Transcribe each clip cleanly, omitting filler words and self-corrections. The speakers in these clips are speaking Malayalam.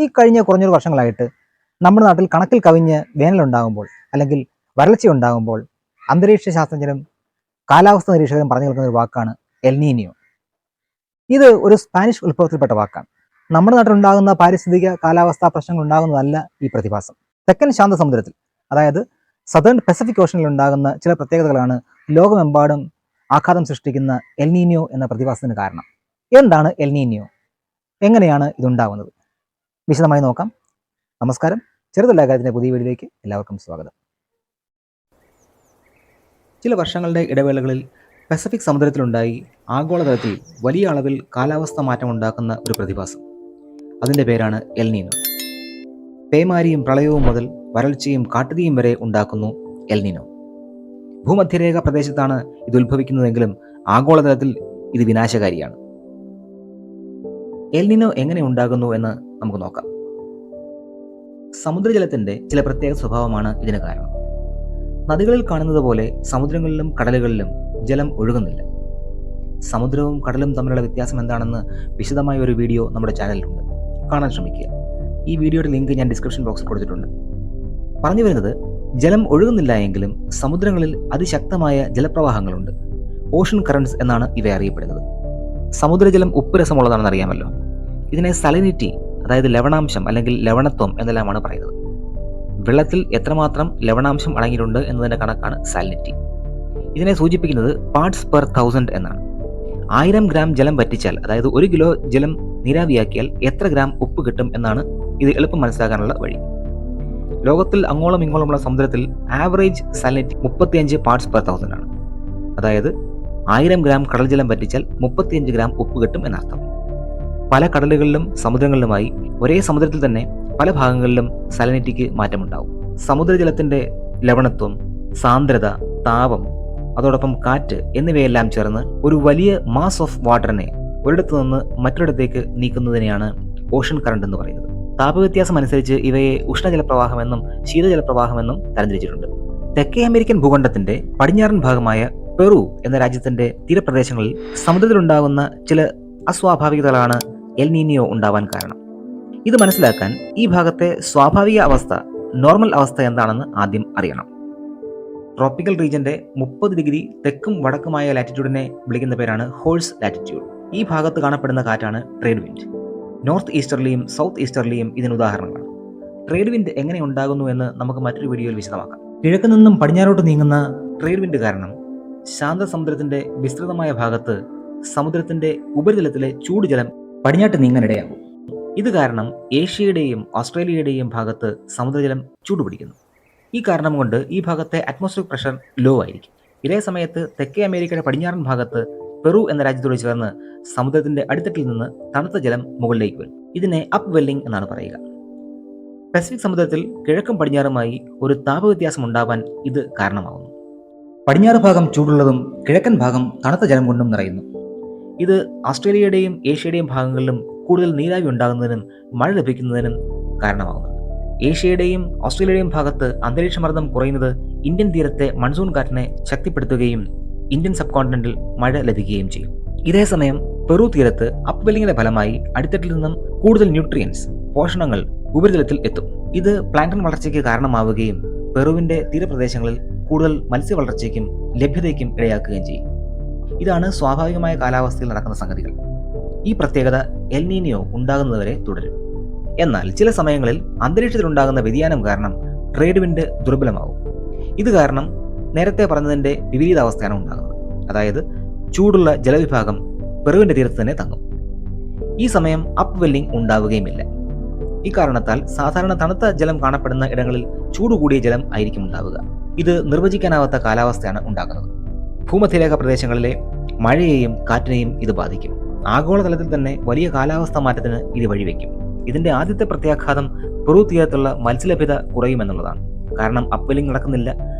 ഈ കഴിഞ്ഞ കുറഞ്ഞൊരു വർഷങ്ങളായിട്ട് നമ്മുടെ നാട്ടിൽ കണക്കിൽ കവിഞ്ഞ് വേനലുണ്ടാകുമ്പോൾ അല്ലെങ്കിൽ വരൾച്ച ഉണ്ടാകുമ്പോൾ അന്തരീക്ഷ ശാസ്ത്രജ്ഞരും കാലാവസ്ഥ നിരീക്ഷകരും പറഞ്ഞു കേൾക്കുന്ന ഒരു വാക്കാണ് എൽ നീനിയോ. ഇത് ഒരു സ്പാനിഷ് ഉത്ഭവത്തിൽപ്പെട്ട വാക്കാണ്. നമ്മുടെ നാട്ടിലുണ്ടാകുന്ന പാരിസ്ഥിതിക കാലാവസ്ഥാ പ്രശ്നങ്ങൾ ഉണ്ടാകുന്നതല്ല ഈ പ്രതിഭാസം. തെക്കൻ ശാന്തസമുദ്രത്തിൽ, അതായത് സദേൺ പസഫിക് ഓഷനിൽ ഉണ്ടാകുന്ന ചില പ്രത്യേകതകളാണ് ലോകമെമ്പാടും ആഘാതം സൃഷ്ടിക്കുന്ന എൽ നീനിയോ എന്ന പ്രതിഭാസത്തിന് കാരണം. എന്താണ് എൽ നീനിയോ? എങ്ങനെയാണ് ഇതുണ്ടാകുന്നത്? വിശദമായി നോക്കാം. നമസ്കാരം. ചെറുതല്ല കാര്യത്തിൻ്റെ പുതിയ വീഡിയോയിലേക്ക് എല്ലാവർക്കും സ്വാഗതം. ചില വർഷങ്ങളുടെ ഇടവേളകളിൽ പസഫിക് സമുദ്രത്തിലുണ്ടായി ആഗോളതലത്തിൽ വലിയ അളവിൽ കാലാവസ്ഥ മാറ്റം ഉണ്ടാക്കുന്ന ഒരു പ്രതിഭാസം. അതിൻ്റെ പേരാണ് എൽ നീനോ. പേമാരിയും പ്രളയവും മുതൽ വരൾച്ചയും കാട്ടുതീയും വരെ ഉണ്ടാക്കുന്നു എൽ നീനോ. ഭൂമധ്യരേഖ പ്രദേശത്താണ് ഇത് ഉത്ഭവിക്കുന്നതെങ്കിലും ആഗോളതലത്തിൽ ഇത് വിനാശകാരിയാണ്. എൽ നീനോ എങ്ങനെ ഉണ്ടാകുന്നു എന്ന് നമുക്ക് നോക്കാം. സമുദ്രജലത്തിന്റെ ചില പ്രത്യേക സ്വഭാവമാണ് ഇതിന് കാരണം. നദികളിൽ കാണുന്നത് പോലെ സമുദ്രങ്ങളിലും കടലുകളിലും ജലം ഒഴുകുന്നില്ല. സമുദ്രവും കടലും തമ്മിലുള്ള വ്യത്യാസം എന്താണെന്ന് വിശദമായ ഒരു വീഡിയോ നമ്മുടെ ചാനലിലുണ്ട്, കാണാൻ ശ്രമിക്കുക. ഈ വീഡിയോയുടെ ലിങ്ക് ഞാൻ ഡിസ്ക്രിപ്ഷൻ ബോക്സിൽ കൊടുത്തിട്ടുണ്ട്. പറഞ്ഞു വരുന്നത്, ജലം ഒഴുകുന്നില്ല എങ്കിലും സമുദ്രങ്ങളിൽ അതിശക്തമായ ജലപ്രവാഹങ്ങളുണ്ട്. ഓഷൻ കറൻസ് എന്നാണ് ഇവ അറിയപ്പെടുന്നത്. സമുദ്രജലം ഉപ്പ് രസമുള്ളതാണെന്ന് അറിയാമല്ലോ. ഇതിനെ സലിനിറ്റി, അതായത് ലവണാംശം അല്ലെങ്കിൽ ലവണത്വം എന്നെല്ലാമാണ് പറയുന്നത്. വെള്ളത്തിൽ എത്രമാത്രം ലവണാംശം അടങ്ങിയിട്ടുണ്ട് എന്നതിൻ്റെ കണക്കാണ് സാലിനിറ്റി. ഇതിനെ സൂചിപ്പിക്കുന്നത് പാർട്സ് പെർ 1000 എന്നാണ്. 1000 ഗ്രാം ജലം വറ്റിച്ചാൽ, അതായത് 1 കിലോ ജലം നീരാവിയാക്കിയാൽ എത്ര ഗ്രാം ഉപ്പ് കിട്ടും എന്നാണ് ഇത് എളുപ്പം മനസ്സിലാക്കാനുള്ള വഴി. ലോകത്തിൽ അങ്ങോളം ഇങ്ങോളമുള്ള സമുദ്രത്തിൽ ആവറേജ് സാലിനിറ്റി 35 പാർട്സ് പെർ 1000 ആണ്. അതായത് 1000 ഗ്രാം കടൽ ജലം വറ്റിച്ചാൽ 35 ഗ്രാം ഉപ്പ് കിട്ടും എന്നർത്ഥം. പല കടലുകളിലും സമുദ്രങ്ങളിലുമായി ഒരേ സമുദ്രത്തിൽ തന്നെ പല ഭാഗങ്ങളിലും സാലിനിറ്റിക്ക് മാറ്റമുണ്ടാവും. സമുദ്രജലത്തിന്റെ ലവണത്വം, സാന്ദ്രത, താപം, അതോടൊപ്പം കാറ്റ് എന്നിവയെല്ലാം ചേർന്ന് ഒരു വലിയ മാസ് ഓഫ് വാട്ടറിനെ ഒരിടത്തു നിന്ന് മറ്റൊരിടത്തേക്ക് നീക്കുന്നതിനെയാണ് ഓഷൻ കറണ്ട് എന്ന് പറയുന്നത്. താപവ്യത്യാസം അനുസരിച്ച് ഇവയെ ഉഷ്ണജലപ്രവാഹമെന്നും ശീതജലപ്രവാഹമെന്നും തരംതിരിച്ചിട്ടുണ്ട്. തെക്കേ അമേരിക്കൻ ഭൂഖണ്ഡത്തിന്റെ പടിഞ്ഞാറൻ ഭാഗമായ പെറു എന്ന രാജ്യത്തിന്റെ തീരപ്രദേശങ്ങളിൽ സമുദ്രത്തിലുണ്ടാകുന്ന ചില അസ്വാഭാവികതകളാണ് എൽ നീനിയോ ഉണ്ടാവാൻ കാരണം. ഇത് മനസ്സിലാക്കാൻ ഈ ഭാഗത്തെ സ്വാഭാവിക അവസ്ഥ, നോർമൽ അവസ്ഥ എന്താണെന്ന് ആദ്യം അറിയണം. ട്രോപ്പിക്കൽ റീജിയന്റെ 30 ഡിഗ്രി തെക്കും വടക്കുമായ ലാറ്റിറ്റ്യൂഡിനെ വിളിക്കുന്ന പേരാണ് ഹോഴ്സ് ലാറ്റിറ്റ്യൂഡ്. ഈ ഭാഗത്ത് കാണപ്പെടുന്ന കാറ്റാണ് ട്രേഡ് വിൻഡ്. നോർത്ത് ഈസ്റ്റർലിയും സൗത്ത് ഈസ്റ്റർലിയും ഇതിന് ഉദാഹരണങ്ങളാണ്. ട്രേഡ് വിൻഡ് എങ്ങനെ ഉണ്ടാകുന്നു എന്ന് നമുക്ക് മറ്റൊരു വീഡിയോയിൽ വിശദമാക്കാം. കിഴക്ക് നിന്നും പടിഞ്ഞാറോട്ട് നീങ്ങുന്ന ട്രേഡ് വിൻഡ് കാരണം ശാന്തസമുദ്രത്തിന്റെ വിസ്തൃതമായ ഭാഗത്ത് സമുദ്രത്തിന്റെ ഉപരിതലത്തിലെ ചൂടുജലം പടിഞ്ഞാട്ട് നീങ്ങാനിടയാകും. ഇത് കാരണം ഏഷ്യയുടെയും ഓസ്ട്രേലിയയുടെയും ഭാഗത്ത് സമുദ്രജലം ചൂടുപിടിക്കുന്നു. ഈ കാരണം കൊണ്ട് ഈ ഭാഗത്തെ അറ്റ്മോസ്ഫിയറിക് പ്രഷർ ലോ ആയിരിക്കും. ഇതേ സമയത്ത് തെക്കേ അമേരിക്കയുടെ പടിഞ്ഞാറൻ ഭാഗത്ത് പെറു എന്ന രാജ്യത്തോട് ചേർന്ന് സമുദ്രത്തിന്റെ അടിത്തട്ടിൽ നിന്ന് തണുത്ത ജലം മുകളിലേക്ക് വരും. ഇതിനെ upwelling എന്നാണ് പറയുക. പസഫിക് സമുദ്രത്തിൽ കിഴക്കും പടിഞ്ഞാറുമായി ഒരു താപവ്യത്യാസം ഉണ്ടാവാൻ ഇത് കാരണമാകുന്നു. പടിഞ്ഞാറ് ഭാഗം ചൂടുള്ളതും കിഴക്കൻ ഭാഗം തണുത്ത ജലം കൊണ്ടും നിറയുന്നു. ഇത് ഓസ്ട്രേലിയയുടെയും ഏഷ്യയുടെയും ഭാഗങ്ങളിലും കൂടുതൽ നീരാവി ഉണ്ടാകുന്നതിനും മഴ ലഭിക്കുന്നതിനും കാരണമാകുന്നുണ്ട്. ഏഷ്യയുടെയും ഓസ്ട്രേലിയയുടെയും ഭാഗത്ത് അന്തരീക്ഷമർദ്ദം കുറയുന്നത് ഇന്ത്യൻ തീരത്തെ മൺസൂൺ കാറ്റിനെ ശക്തിപ്പെടുത്തുകയും ഇന്ത്യൻ സബ് കോണ്ടിനെന്റിൽ മഴ ലഭിക്കുകയും ചെയ്യും. ഇതേസമയം പെറു തീരത്ത് അപ്വെല്ലിങ്ങിന്റെ ഫലമായി അടിത്തട്ടിൽ നിന്നും കൂടുതൽ ന്യൂട്രിയൻസ്, പോഷണങ്ങൾ ഉപരിതലത്തിൽ എത്തും. ഇത് പ്ലാങ്ടൺ വളർച്ചയ്ക്ക് കാരണമാവുകയും പെറുവിന്റെ തീരപ്രദേശങ്ങളിൽ കൂടുതൽ മത്സ്യ വളർച്ചയ്ക്കും ലഭ്യതയ്ക്കും ഇടയാക്കുകയും ചെയ്യും. ഇതാണ് സ്വാഭാവികമായ കാലാവസ്ഥയിൽ നടക്കുന്ന സംഗതികൾ. ഈ പ്രത്യേകത എൽ നീനിയോ ഉണ്ടാകുന്നതുവരെ തുടരും. എന്നാൽ ചില സമയങ്ങളിൽ അന്തരീക്ഷത്തിലുണ്ടാകുന്ന വ്യതിയാനം കാരണം ട്രേഡ് വിൻഡ് ദുർബലമാവും. ഇത് കാരണം നേരത്തെ പറഞ്ഞതിന്റെ വിപരീതാവസ്ഥയാണ് ഉണ്ടാകുന്നത്. അതായത് ചൂടുള്ള ജലവിഭാഗം പെറുവിന്റെ തീരത്ത് തന്നെ തങ്ങും. ഈ സമയം upwelling ഉണ്ടാവുകയുമില്ല. ഈ കാരണത്താൽ സാധാരണ തണുത്ത ജലം കാണപ്പെടുന്ന ഇടങ്ങളിൽ ചൂട് കൂടിയ ജലം ആയിരിക്കും ഉണ്ടാവുക. ഇത് നിർവചിക്കാനാവാത്ത കാലാവസ്ഥയാണ് ഉണ്ടാക്കുന്നത്. ഭൂമധ്യരേഖ പ്രദേശങ്ങളിലെ മഴയെയും കാറ്റിനെയും ഇത് ബാധിക്കും. ആഗോളതലത്തിൽ തന്നെ വലിയ കാലാവസ്ഥാ മാറ്റത്തിന് ഇത് വഴിവെക്കും. ഇതിന്റെ ആദ്യത്തെ പ്രത്യാഘാതം പെറു തീരത്തുള്ള മത്സ്യലഭ്യത കുറയുമെന്നുള്ളതാണ്. കാരണം upwelling നടക്കുന്നില്ല,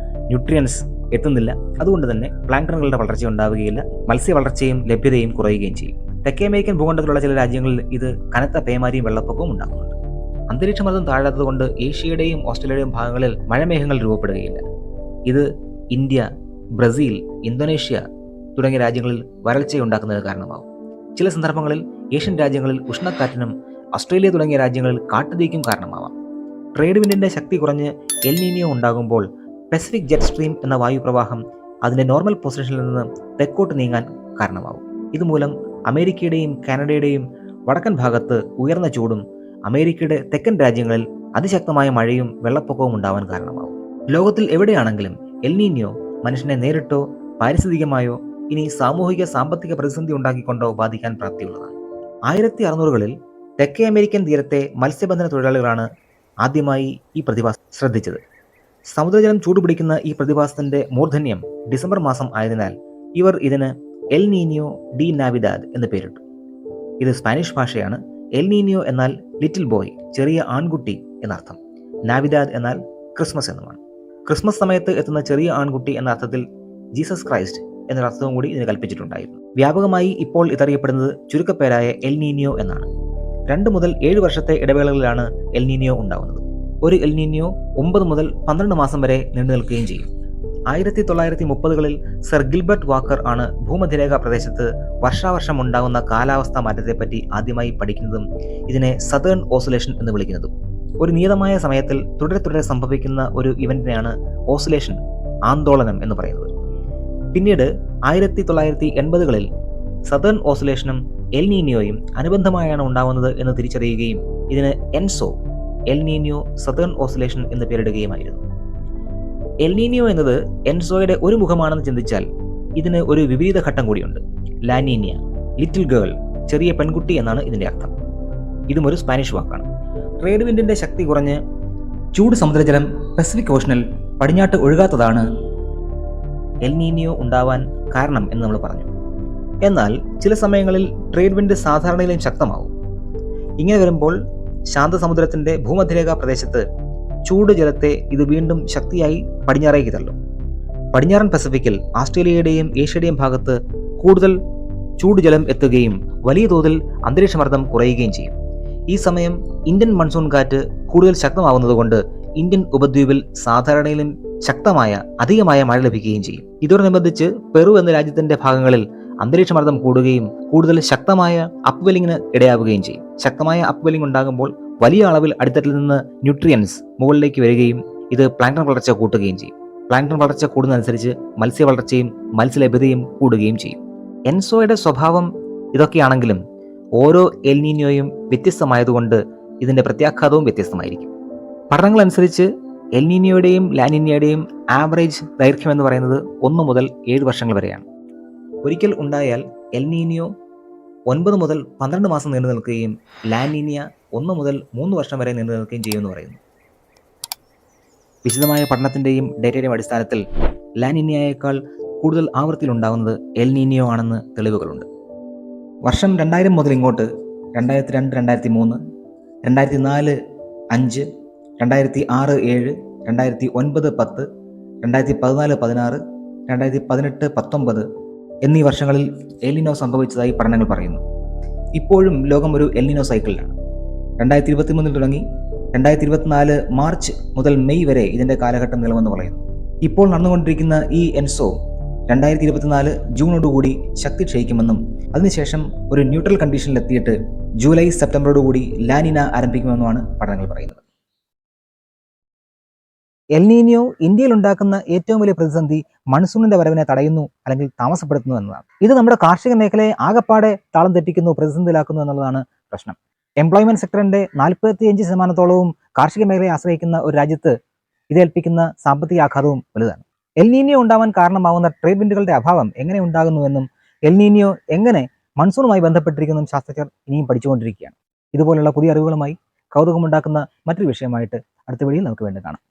ന്യൂട്രിയൻസ് എത്തുന്നില്ല. അതുകൊണ്ട് തന്നെ പ്ലാങ്ടണുകളുടെ വളർച്ച ഉണ്ടാവുകയില്ല, മത്സ്യ വളർച്ചയും ലഭ്യതയും കുറയുകയും ചെയ്യും. തെക്കേ അമേരിക്കൻ ഭൂഖണ്ഡത്തിലുള്ള ചില രാജ്യങ്ങളിൽ ഇത് കനത്ത പേമാരിയും വെള്ളപ്പൊക്കവും ഉണ്ടാക്കുന്നുണ്ട്. അന്തരീക്ഷമർദ്ദം താഴാത്തതുകൊണ്ട് ഏഷ്യയുടെയും ഓസ്ട്രേലിയയുടെയും ഭാഗങ്ങളിൽ മഴമേഘങ്ങൾ രൂപപ്പെടുകയില്ല. ഇത് ഇന്ത്യ, ബ്രസീൽ, ഇന്തോനേഷ്യ തുടങ്ങിയ രാജ്യങ്ങളിൽ വരൾച്ചയുണ്ടാക്കുന്നതിന് കാരണമാകും. ചില സന്ദർഭങ്ങളിൽ ഏഷ്യൻ രാജ്യങ്ങളിൽ ഉഷ്ണക്കാറ്റിനും ഓസ്ട്രേലിയ തുടങ്ങിയ രാജ്യങ്ങളിൽ കാട്ടുതീക്കും കാരണമാവാം. ട്രേഡ് വിൻഡിൻ്റെ ശക്തി കുറഞ്ഞ് എൽ നീനിയോ ഉണ്ടാകുമ്പോൾ പസഫിക് ജെറ്റ് സ്ട്രീം എന്ന വായുപ്രവാഹം അതിൻ്റെ നോർമൽ പൊസിഷനിൽ നിന്ന് തെക്കോട്ട് നീങ്ങാൻ കാരണമാവും. ഇതുമൂലം അമേരിക്കയുടെയും കാനഡയുടെയും വടക്കൻ ഭാഗത്ത് ഉയർന്ന ചൂടും അമേരിക്കയുടെ തെക്കൻ രാജ്യങ്ങളിൽ അതിശക്തമായ മഴയും വെള്ളപ്പൊക്കവും ഉണ്ടാവാൻ കാരണമാവും. ലോകത്തിൽ എവിടെയാണെങ്കിലും എൽ നീനിയോ മനുഷ്യനെ നേരിട്ടോ പാരിസ്ഥിതികമായോ ഇനി സാമൂഹിക സാമ്പത്തിക പ്രതിസന്ധി ഉണ്ടാക്കിക്കൊണ്ടോ ബാധിക്കാൻ പ്രാപ്തിയുള്ളതാണ്. 1600കളിൽ തെക്കേ അമേരിക്കൻ തീരത്തെ മത്സ്യബന്ധന തൊഴിലാളികളാണ് ആദ്യമായി ഈ പ്രതിഭാസം ശ്രദ്ധിച്ചത്. സമുദ്രജലം ചൂടുപിടിക്കുന്ന ഈ പ്രതിഭാസത്തിന്റെ മൂർധന്യം ഡിസംബർ മാസം ആയതിനാൽ ഇവർ ഇതിന് എൽ നീനിയോ ഡി നാവിഡാദ് എന്ന് പേരിട്ടു. ഇത് സ്പാനിഷ് ഭാഷയാണ്. എൽ നീനിയോ എന്നാൽ ലിറ്റിൽ ബോയ്, ചെറിയ ആൺകുട്ടി എന്നർത്ഥം. നാവിഡാദ് എന്നാൽ ക്രിസ്മസ് എന്നുമാണ്. ക്രിസ്മസ് സമയത്ത് എത്തുന്ന ചെറിയ ആൺകുട്ടി എന്ന അർത്ഥത്തിൽ ജീസസ് ക്രൈസ്റ്റ് എന്നൊരർത്ഥവും കൂടി ഇതിന് കൽപ്പിച്ചിട്ടുണ്ടായിരുന്നു. വ്യാപകമായി ഇപ്പോൾ ഇതറിയപ്പെടുന്നത് ചുരുക്കപ്പേരായ എൽ നീനിയോ എന്നാണ്. 2 മുതൽ 7 വർഷത്തെ ഇടവേളകളിലാണ് എൽ നീനിയോ ഉണ്ടാവുന്നത്. ഒരു എൽ നീനിയോ 9 മുതൽ 12 മാസം വരെ നീണ്ടു നിൽക്കുകയും ചെയ്യും. 1930കളിൽ സർ ഗിൽബർട്ട് വാക്കർ ആണ് ഭൂമധ്യരേഖാ പ്രദേശത്ത് വർഷാവർഷം ഉണ്ടാകുന്ന കാലാവസ്ഥാ മാറ്റത്തെപ്പറ്റി ആദ്യമായി പഠിക്കുന്നതും ഇതിനെ സതേൺ ഓസിലേഷൻ എന്ന് വിളിക്കുന്നതും. ഒരു നിയതമായ സമയത്തിൽ തുടരെ സംഭവിക്കുന്ന ഒരു ഇവന്റിനെയാണ് ഓസിലേഷൻ, ആന്തോളനം എന്ന് പറയുന്നത്. പിന്നീട് 1980കളിൽ സതേൺ ഓസിലേഷനും എൽ നീനിയോയും അനുബന്ധമായാണ് ഉണ്ടാകുന്നത് എന്ന് തിരിച്ചറിയുകയും ഇതിന് എൻസോ, എൽ നീനിയോ സതേൺ ഓസിലേഷൻ എന്ന് പേരിടുകയുമായിരുന്നു. എൽ നീനിയോ എന്നത് എൻസോയുടെ ഒരു മുഖമാണെന്ന് ചിന്തിച്ചാൽ ഇതിന് ഒരു വിപരീത ഘട്ടം കൂടിയുണ്ട്. ലാ നീനിയ, ലിറ്റിൽ ഗേൾ, ചെറിയ പെൺകുട്ടി എന്നാണ് ഇതിന്റെ അർത്ഥം. ഇതും ഒരു സ്പാനിഷ് വാക്കാണ്. ട്രേഡ് വിൻഡിന്റെ ശക്തി കുറഞ്ഞ് ചൂട് സമുദ്രജലം പസഫിക് ഓഷനിൽ പടിഞ്ഞാട്ട് ഒഴുകാത്തതാണ് എൽ നീനിയോ ഉണ്ടാവാൻ കാരണം എന്ന് നമ്മൾ പറഞ്ഞു. എന്നാൽ ചില സമയങ്ങളിൽ ട്രേഡ് വിൻഡ് സാധാരണയിലും ശക്തമാവും. ഇങ്ങനെ വരുമ്പോൾ ശാന്തസമുദ്രത്തിന്റെ ഭൂമധ്യരേഖാ പ്രദേശത്ത് ചൂട് ജലത്തെ ഇത് വീണ്ടും ശക്തിയായി പടിഞ്ഞാറേക്ക് തള്ളും. പടിഞ്ഞാറൻ പസഫിക്കിൽ ആസ്ട്രേലിയയുടെയും ഏഷ്യയുടെയും ഭാഗത്ത് കൂടുതൽ ചൂടുജലം എത്തുകയും വലിയ തോതിൽ അന്തരീക്ഷമർദ്ദം കുറയുകയും ചെയ്യും. ഈ സമയം ഇന്ത്യൻ മൺസൂൺ കാറ്റ് കൂടുതൽ ശക്തമാവുന്നതുകൊണ്ട് ഇന്ത്യൻ ഉപദ്വീപിൽ സാധാരണയിലും ശക്തമായ അധികമായ മഴ ലഭിക്കുകയും ചെയ്യും. ഇതോടനുബന്ധിച്ച് പെറു എന്ന രാജ്യത്തിന്റെ ഭാഗങ്ങളിൽ അന്തരീക്ഷമർദ്ദം കൂടുകയും കൂടുതൽ ശക്തമായ അപ്വെല്ലിങ്ങിന് ഇടയാവുകയും ചെയ്യും. ശക്തമായ അപ്വെല്ലിംഗ് ഉണ്ടാകുമ്പോൾ വലിയ അളവിൽ അടിത്തട്ടിൽ നിന്ന് ന്യൂട്രിയൻസ് മുകളിലേക്ക് വരികയും ഇത് പ്ലാങ്ടൺ വളർച്ച കൂട്ടുകയും ചെയ്യും. പ്ലാങ്ടൺ വളർച്ച കൂടുന്നതനുസരിച്ച് മത്സ്യ വളർച്ചയും മത്സ്യലഭ്യതയും കൂടുകയും ചെയ്യും. എൻസോയുടെ സ്വഭാവം ഇതൊക്കെയാണെങ്കിലും ഓരോ എൽ നീനിയോയും വ്യത്യസ്തമായതുകൊണ്ട് ഇതിന്റെ പ്രത്യാഘാതവും വ്യത്യസ്തമായിരിക്കും. പഠനങ്ങളനുസരിച്ച് എൽ നീനിയോയുടെയും ലാ നീനിയയുടെയും ആവറേജ് ദൈർഘ്യം എന്ന് പറയുന്നത് 1 മുതൽ 7 വർഷങ്ങൾ വരെയാണ്. ഒരിക്കൽ ഉണ്ടായാൽ എൽ നീനിയോ 9 മുതൽ 12 മാസം നീണ്ടു നിൽക്കുകയും ലാ നീനിയ 1 മുതൽ 3 വർഷം വരെ നീണ്ടു നിൽക്കുകയും ചെയ്യുമെന്ന് പറയുന്നു. വിശദമായ പഠനത്തിന്റെയും ഡേറ്റയുടെയും അടിസ്ഥാനത്തിൽ ലാ നീനിയയേക്കാൾ കൂടുതൽ ആവൃത്തിയിൽ ഉണ്ടാകുന്നത് എൽ നീനിയോ ആണെന്ന് തെളിവുകളുണ്ട്. വർഷം 2000 മുതൽ ഇങ്ങോട്ട് 2002, 2003, 2004, 5, 2006, 7, 2009, 10, 2014, 16, 2018, 19 എന്നീ വർഷങ്ങളിൽ എൽ നീനോ സംഭവിച്ചതായി പഠനങ്ങൾ പറയുന്നു. ഇപ്പോഴും ലോകം ഒരു എൽ നീനോ സൈക്കിളിലാണ്. 2023 തുടങ്ങി 2024 മാർച്ച് മുതൽ മെയ് വരെ ഇതിന്റെ കാലഘട്ടം നിലവെന്ന് പറയുന്നു. ഇപ്പോൾ നടന്നുകൊണ്ടിരിക്കുന്ന ഈ എൻസോ 2024 ജൂണോടുകൂടി ശക്തി ക്ഷയിക്കുമെന്നും അതിനുശേഷം ഒരു ന്യൂട്രൽ കണ്ടീഷനിലെത്തിയിട്ട് ജൂലൈ സെപ്റ്റംബറോടുകൂടി ലാ നീന ആരംഭിക്കുമെന്നുമാണ് പഠനങ്ങൾ പറയുന്നത്. എൽ നീനിയോ ഇന്ത്യയിൽ ഉണ്ടാക്കുന്ന ഏറ്റവും വലിയ പ്രതിസന്ധി മൺസൂണിന്റെ വരവിനെ തടയുന്നു അല്ലെങ്കിൽ താമസപ്പെടുത്തുന്നു എന്നതാണ്. ഇത് നമ്മുടെ കാർഷിക മേഖലയെ ആകപ്പാടെ താളം തെറ്റിക്കുന്നു, പ്രതിസന്ധിയിലാക്കുന്നു എന്നുള്ളതാണ് പ്രശ്നം. എംപ്ലോയ്മെന്റ് സെക്ടറിന്റെ 45% കാർഷിക മേഖലയെ ആശ്രയിക്കുന്ന ഒരു രാജ്യത്ത് ഇതേൽപ്പിക്കുന്ന സാമ്പത്തിക ആഘാതവും വലുതാണ്. എൽ നീനിയോ ഉണ്ടാവാൻ കാരണമാവുന്ന ട്രേഡ് വിൻഡുകളുടെ അഭാവം എങ്ങനെ ഉണ്ടാകുന്നുവെന്നും എൽ നീനിയോ എങ്ങനെ മൺസൂണുമായി ബന്ധപ്പെട്ടിരിക്കുന്നതും ശാസ്ത്രജ്ഞർ ഇനിയും പഠിച്ചുകൊണ്ടിരിക്കുകയാണ്. ഇതുപോലുള്ള പുതിയ അറിവുകളുമായി കൗതുകമുണ്ടാക്കുന്ന മറ്റൊരു വിഷയമായിട്ട് അടുത്ത വീഡിയോയിൽ നമുക്ക് വീണ്ടും കാണാം.